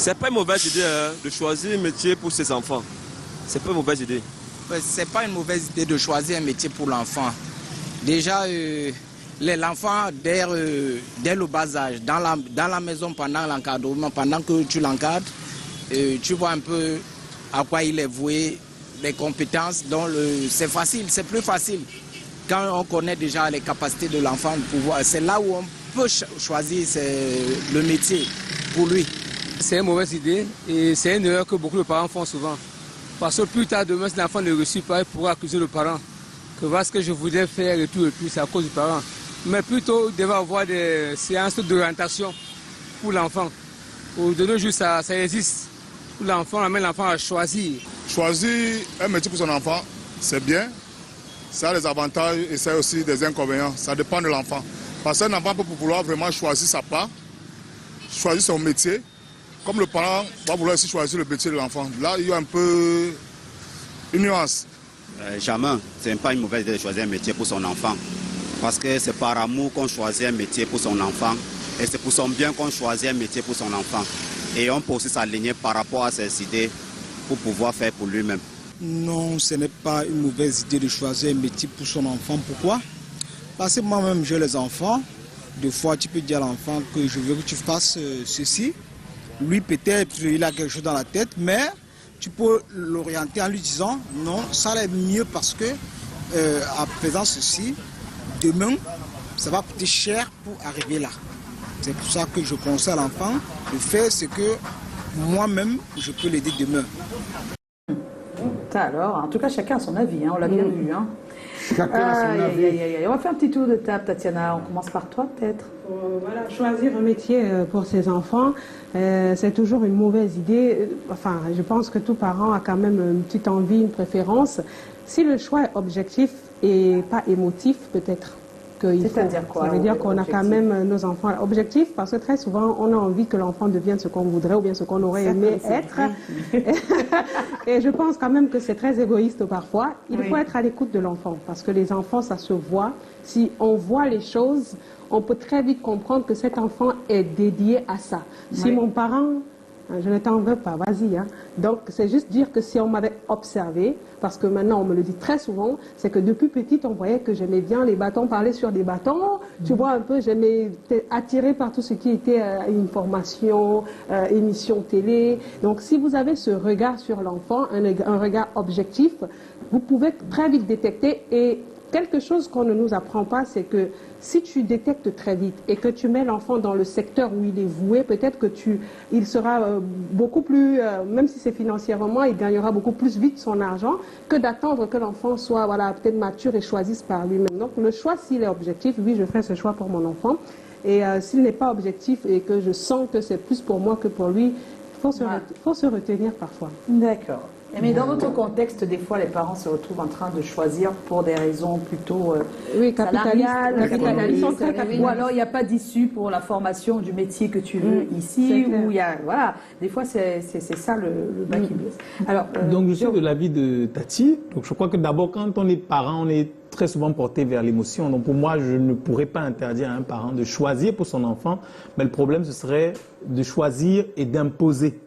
C'est pas une mauvaise idée de choisir un métier pour ses enfants. C'est pas une mauvaise idée. C'est pas une mauvaise idée de choisir un métier pour l'enfant. Déjà, l'enfant, dès le bas âge, dans la maison, pendant l'encadrement, pendant que tu l'encadres, tu vois un peu à quoi il est voué, les compétences. Donc, c'est facile, c'est plus facile. Quand on connaît déjà les capacités de l'enfant, c'est là où on peut choisir le métier pour lui. C'est une mauvaise idée et c'est une erreur que beaucoup de parents font souvent. Parce que plus tard, demain, si l'enfant ne réussit pas, il pourra accuser le parent. Que voilà ce que je voulais faire et tout, c'est à cause du parent. Mais plutôt, il devait avoir des séances d'orientation pour l'enfant. De nos jours, ça existe. Pour l'enfant, on amène l'enfant à choisir. Choisir un métier pour son enfant, c'est bien. Ça a des avantages et ça a aussi des inconvénients. Ça dépend de l'enfant. Parce qu'un enfant peut vouloir vraiment choisir sa part, choisir son métier. Comme le parent va vouloir aussi choisir le métier de l'enfant. Là, il y a un peu une nuance. Jamais, ce n'est pas une mauvaise idée de choisir un métier pour son enfant. Parce que c'est par amour qu'on choisit un métier pour son enfant. Et c'est pour son bien qu'on choisit un métier pour son enfant. Et on peut aussi s'aligner par rapport à ses idées pour pouvoir faire pour lui-même. Non, ce n'est pas une mauvaise idée de choisir un métier pour son enfant. Pourquoi? Parce que moi-même, j'ai les enfants. Des fois, tu peux dire à l'enfant que je veux que tu fasses ceci. Lui, peut-être, il a quelque chose dans la tête, mais tu peux l'orienter en lui disant non, ça allait mieux parce que, en faisant ceci, demain, ça va coûter cher pour arriver là. C'est pour ça que je conseille à l'enfant de faire ce que moi-même, je peux l'aider demain. Alors, en tout cas, chacun a son avis, hein, on l'a bien vu. Hein. Chacun a son avis. On va faire un petit tour de table, Tatiana. On commence par toi, peut-être. Voilà, choisir un métier pour ses enfants, c'est toujours une mauvaise idée. Enfin, je pense que tout parent a quand même une petite envie, une préférence. Si le choix est objectif et pas émotif, peut-être qu'il faut. C'est-à-dire quoi? Ça veut dire qu'on a quand même nos enfants objectifs, parce que très souvent, on a envie que l'enfant devienne ce qu'on voudrait ou bien ce qu'on aurait aimé être. Et je pense quand même que c'est très égoïste parfois. Il faut être à l'écoute de l'enfant, parce que les enfants, ça se voit. Si on voit les choses, on peut très vite comprendre que cet enfant est dédié à ça. Si mon parent, je ne t'en veux pas, vas-y. Hein. Donc, c'est juste dire que si on m'avait observé, parce que maintenant on me le dit très souvent, c'est que depuis petite, on voyait que j'aimais bien les bâtons, parler sur des bâtons. Tu vois un peu, j'aimais être attirée par tout ce qui était information, émission télé. Donc, si vous avez ce regard sur l'enfant, un regard objectif, vous pouvez très vite détecter. Et quelque chose qu'on ne nous apprend pas, c'est que si tu détectes très vite et que tu mets l'enfant dans le secteur où il est voué, peut-être que il sera beaucoup plus, même si c'est financièrement, il gagnera beaucoup plus vite son argent que d'attendre que l'enfant soit peut-être mature et choisisse par lui-même. Donc le choix, s'il est objectif, oui, je ferai ce choix pour mon enfant. Et s'il n'est pas objectif et que je sens que c'est plus pour moi que pour lui, il faut se retenir parfois. D'accord. Mais dans votre contexte, des fois, les parents se retrouvent en train de choisir pour des raisons plutôt salariales, ou alors il n'y a pas d'issue pour la formation du métier que tu veux ici, ou il y a, voilà, des fois c'est ça le bas qui blesse. Alors, donc je suis de l'avis de Tati. Donc je crois que d'abord, quand on est parent, on est très souvent porté vers l'émotion. Donc pour moi, je ne pourrais pas interdire à un parent de choisir pour son enfant, mais le problème ce serait de choisir et d'imposer.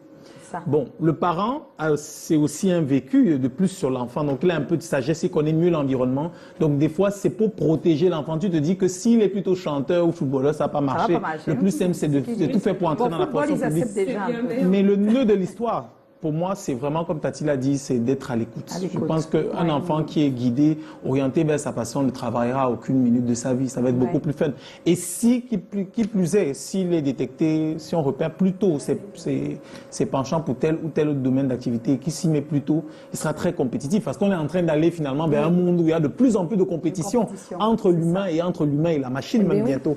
Bon, le parent, c'est aussi un vécu de plus sur l'enfant. Donc, il a un peu de sagesse, il connaît mieux l'environnement. Donc, des fois, c'est pour protéger l'enfant. Tu te dis que s'il est plutôt chanteur ou footballeur, ça va pas marcher. Le plus simple, c'est de tout faire pour entrer dans la fonction publique. Mais le nœud de l'histoire, pour moi, c'est vraiment, comme Tati l'a dit, c'est d'être à l'écoute. Je pense qu'un enfant qui est guidé, orienté vers sa passion, ne travaillera aucune minute de sa vie. Ça va être beaucoup plus fun. Et qui plus est, s'il est détecté, si on repère plus tôt ses penchants pour tel ou tel autre domaine d'activité et qui s'y met plus tôt, il sera très compétitif. Parce qu'on est en train d'aller finalement vers un monde où il y a de plus en plus de compétition entre l'humain et la machine, même bientôt.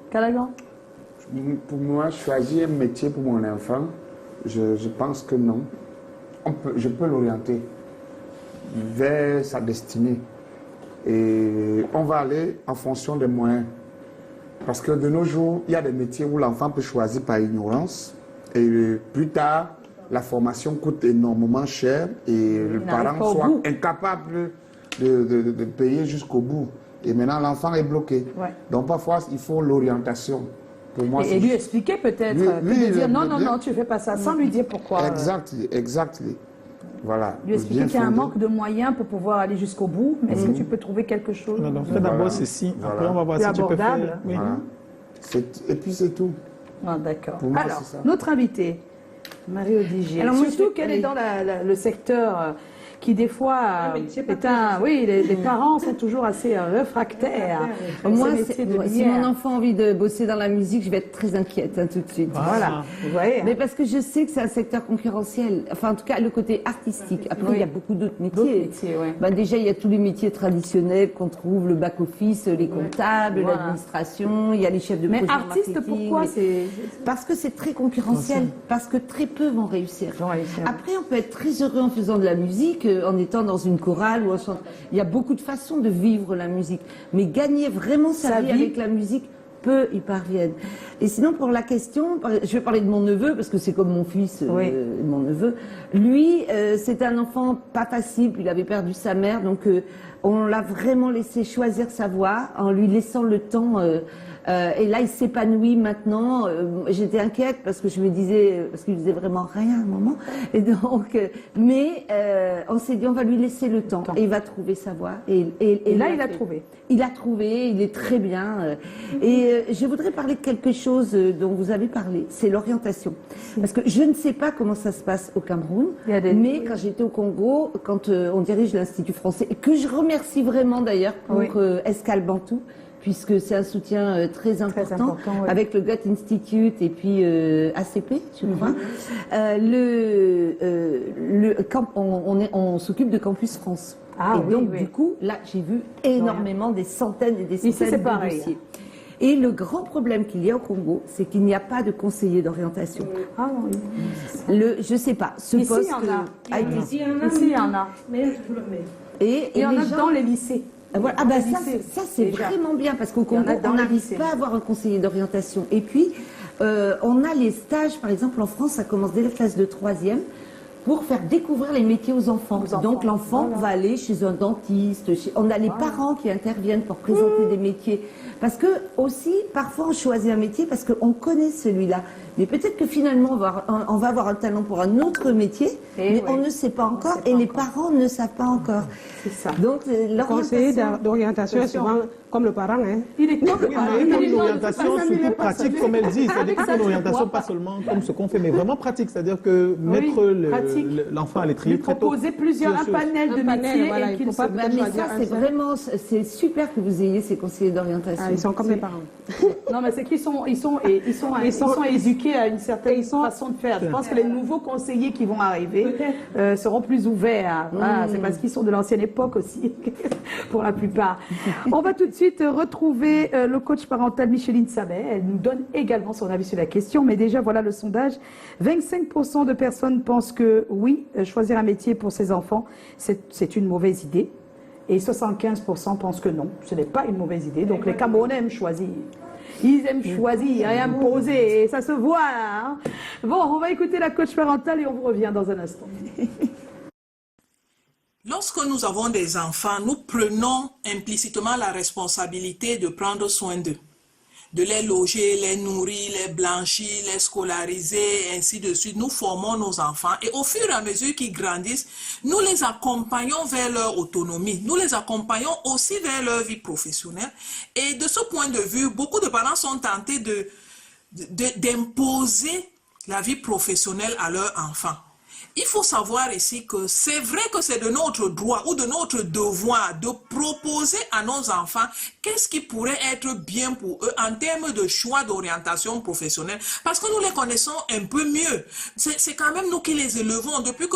Calagan? Pour moi, choisir un métier pour mon enfant, je pense que non. Je peux l'orienter vers sa destinée. Et on va aller en fonction des moyens. Parce que de nos jours, il y a des métiers où l'enfant peut choisir par ignorance. Et plus tard, la formation coûte énormément cher et le parent soit incapable de payer jusqu'au bout. Et maintenant, l'enfant est bloqué. Donc parfois, il faut l'orientation Pour moi, et lui expliquer peut-être, lui dire non, tu ne fais pas ça, sans lui dire pourquoi. Exactement. Voilà. Lui expliquer qu'il y a un manque de moyens pour pouvoir aller jusqu'au bout. Mais est-ce que tu peux trouver quelque chose? Non, fais d'abord ceci. Après, on va voir si tu peux faire. Oui. Voilà. Et puis c'est tout. Ah, d'accord. Alors, notre invitée, Marie-Odile. Alors, surtout qu'elle est dans le secteur qui des fois est un... Oui, les parents sont toujours assez réfractaires. Moi, si mon enfant a envie de bosser dans la musique, je vais être très inquiète tout de suite. Voilà, vous voyez. Mais parce que je sais que c'est un secteur concurrentiel. Enfin, en tout cas, le côté artistique. Après, il y a beaucoup d'autres métiers. Déjà, il y a tous les métiers traditionnels qu'on trouve, le back-office, les comptables, l'administration, il y a les chefs de projet marketing. Mais artiste, pourquoi Parce que c'est très concurrentiel. Parce que très peu vont réussir. Après, on peut être très heureux en faisant de la musique, en étant dans une chorale ou il y a beaucoup de façons de vivre la musique, mais gagner vraiment sa vie avec la musique, peu y parviennent. Et sinon, pour la question, je vais parler de mon neveu parce que c'est comme mon fils, mon neveu. Lui, c'était un enfant pas facile, il avait perdu sa mère, donc on l'a vraiment laissé choisir sa voie en lui laissant le temps. Et là, il s'épanouit maintenant. J'étais inquiète parce que je me disais, parce qu'il faisait vraiment rien à un moment. Et donc, mais on s'est dit, on va lui laisser le temps et il va trouver sa voie. Et là, il a trouvé. Il a trouvé, il est très bien. Et je voudrais parler de quelque chose dont vous avez parlé, c'est l'orientation. Parce que je ne sais pas comment ça se passe au Cameroun, mais quand j'étais au Congo, quand on dirige l'Institut français, et que je remercie vraiment d'ailleurs pour Escale Bantou, puisque c'est un soutien très important avec le Goethe Institute et puis ACP, je crois. On s'occupe de Campus France. Et donc, du coup, là, j'ai vu énormément, des centaines et des centaines de dossiers. Et le grand problème qu'il y a au Congo, c'est qu'il n'y a pas de conseiller d'orientation. Ah oui. Je ne sais pas, ce ici, poste... Ici, il y en a. Et il y en a dans les lycées. Voilà. Ah ben ça c'est vraiment bien parce qu'au Congo, on n'arrive pas à avoir un conseiller d'orientation. Et puis, on a les stages, par exemple en France, ça commence dès la classe de 3e, pour faire découvrir les métiers aux enfants. Donc l'enfant va aller chez un dentiste, on a les parents qui interviennent pour présenter des métiers. Parce que aussi, parfois on choisit un métier parce qu'on connaît celui-là. Mais peut-être que finalement on va avoir un talent pour un autre métier, mais on ne sait pas encore et les parents ne savent pas encore. C'est ça. Donc le conseiller d'orientation est souvent comme le parent. Hein. Il est comme le parent. Une orientation surtout pratique, comme elle dit. C'est-à-dire une orientation pas seulement comme ce qu'on fait, mais vraiment pratique. C'est-à-dire que mettre l'enfant à l'étrier très tôt. Proposer un panel de métiers. Voilà, il faut pas mais ça, c'est vraiment, c'est super que vous ayez ces conseillers d'orientation. Ils sont comme les parents. Non, mais c'est qu'ils sont éduqués à une certaine façon de faire. Je pense que les nouveaux conseillers qui vont arriver seront plus ouverts. C'est parce qu'ils sont de l'ancienne époque aussi, pour la plupart. On va tout de suite retrouver le coach parental Micheline Sabet. Elle nous donne également son avis sur la question. Mais déjà, voilà le sondage. 25% de personnes pensent que oui, choisir un métier pour ses enfants, c'est une mauvaise idée. Et 75% pensent que non, ce n'est pas une mauvaise idée. Donc les Camerounais aiment choisir. Ils aiment choisir et imposer, et ça se voit. Hein. Bon, on va écouter la coach parentale et on vous revient dans un instant. Lorsque nous avons des enfants, nous prenons implicitement la responsabilité de prendre soin d'eux, de les loger, les nourrir, les blanchir, les scolariser, ainsi de suite. Nous formons nos enfants et au fur et à mesure qu'ils grandissent, nous les accompagnons vers leur autonomie. Nous les accompagnons aussi vers leur vie professionnelle. Et de ce point de vue, beaucoup de parents sont tentés d'imposer la vie professionnelle à leurs enfants. Il faut savoir ici que c'est vrai que c'est de notre droit ou de notre devoir de proposer à nos enfants qu'est-ce qui pourrait être bien pour eux en termes de choix d'orientation professionnelle, parce que nous les connaissons un peu mieux. C'est quand même nous qui les élevons depuis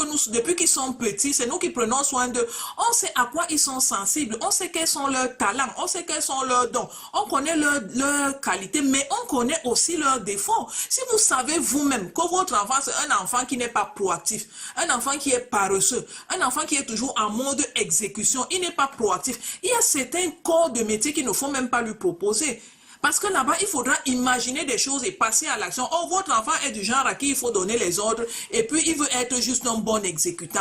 qu'ils sont petits, c'est nous qui prenons soin d'eux. On sait à quoi ils sont sensibles, on sait quels sont leurs talents, on sait quels sont leurs dons, on connaît leurs qualités, mais on connaît aussi leurs défauts. Si vous savez vous-même que votre enfant c'est un enfant qui n'est pas proactif, un enfant qui est paresseux, un enfant qui est toujours en mode exécution, il n'est pas proactif. Il y a certains corps de métier qu'il ne faut même pas lui proposer. Parce que là-bas, il faudra imaginer des choses et passer à l'action. Oh, votre enfant est du genre à qui il faut donner les ordres et puis il veut être juste un bon exécutant.